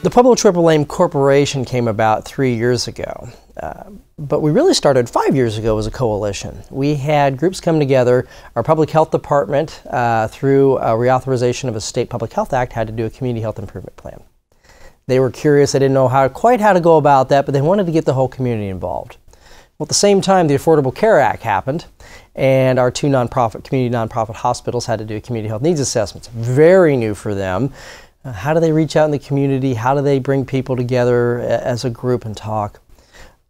The Pueblo Triple Aim Corporation came about 3 years ago, but we really started 5 years ago as a coalition. We had groups come together. Our public health department, through a reauthorization of a state public health act, had to do a community health improvement plan. They were curious. They didn't know quite how to go about that, but they wanted to get the whole community involved. Well, at the same time, the Affordable Care Act happened, and our two community nonprofit hospitals had to do community health needs assessments. Very new for them. How do they reach out in the community? How do they bring people together as a group and talk?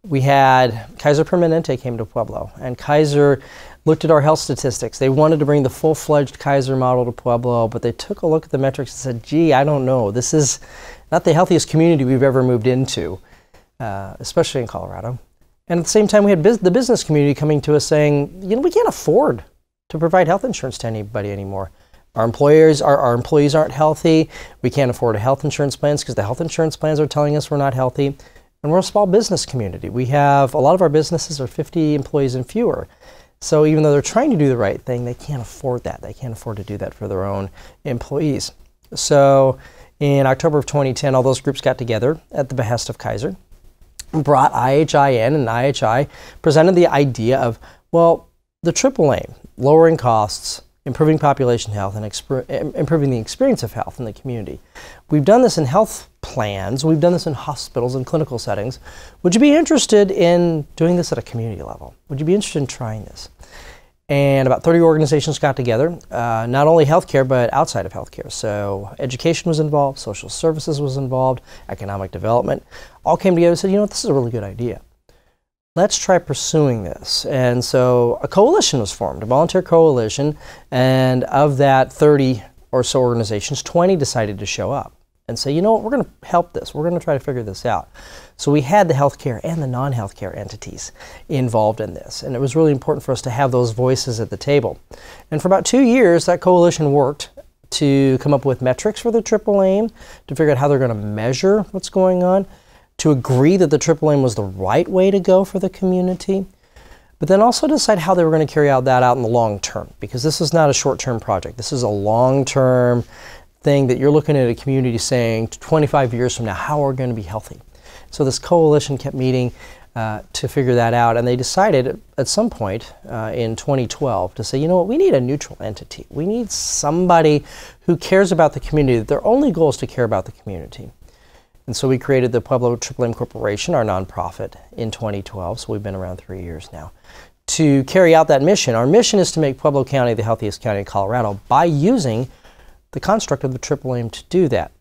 We had Kaiser Permanente came to Pueblo, and Kaiser looked at our health statistics. They wanted to bring the full-fledged Kaiser model to Pueblo, but they took a look at the metrics and said, gee, I don't know. This is not the healthiest community we've ever moved into, especially in Colorado. And at the same time, we had the business community coming to us saying, you know, we can't afford to provide health insurance to anybody anymore. Our employees aren't healthy. We can't afford health insurance plans because the health insurance plans are telling us we're not healthy. And we're a small business community. We have, a lot of our businesses are 50 employees and fewer. So even though they're trying to do the right thing, they can't afford that. They can't afford to do that for their own employees. So in October of 2010, all those groups got together at the behest of Kaiser, brought IHI in, and IHI presented the idea of, well, the triple aim, lowering costs, improving population health, and improving the experience of health in the community. We've done this in health plans. We've done this in hospitals and clinical settings. Would you be interested in doing this at a community level? Would you be interested in trying this? And about 30 organizations got together, not only healthcare, but outside of healthcare. So education was involved, social services was involved, economic development, all came together and said, you know what, this is a really good idea. Let's try pursuing this. And so a coalition was formed, a volunteer coalition, and of that 30 or so organizations, 20 decided to show up and say, you know what, we're going to help this. We're going to try to figure this out. So we had the healthcare and the non-healthcare entities involved in this, and it was really important for us to have those voices at the table. And for about 2 years, that coalition worked to come up with metrics for the triple aim, to figure out how they're going to measure what's going on, to agree that the triple aim was the right way to go for the community, but then also decide how they were going to carry out in the long term, because this is not a short-term project. This is a long-term thing that you're looking at a community saying 25 years from now, how are we going to be healthy? So this coalition kept meeting to figure that out, and they decided at some point in 2012 to say, you know what, we need a neutral entity. We need somebody who cares about the community, that their only goal is to care about the community. And so we created the Pueblo Triple Aim Corporation, our nonprofit, in 2012, so we've been around 3 years now, to carry out that mission. Our mission is to make Pueblo County the healthiest county in Colorado by using the construct of the triple aim to do that.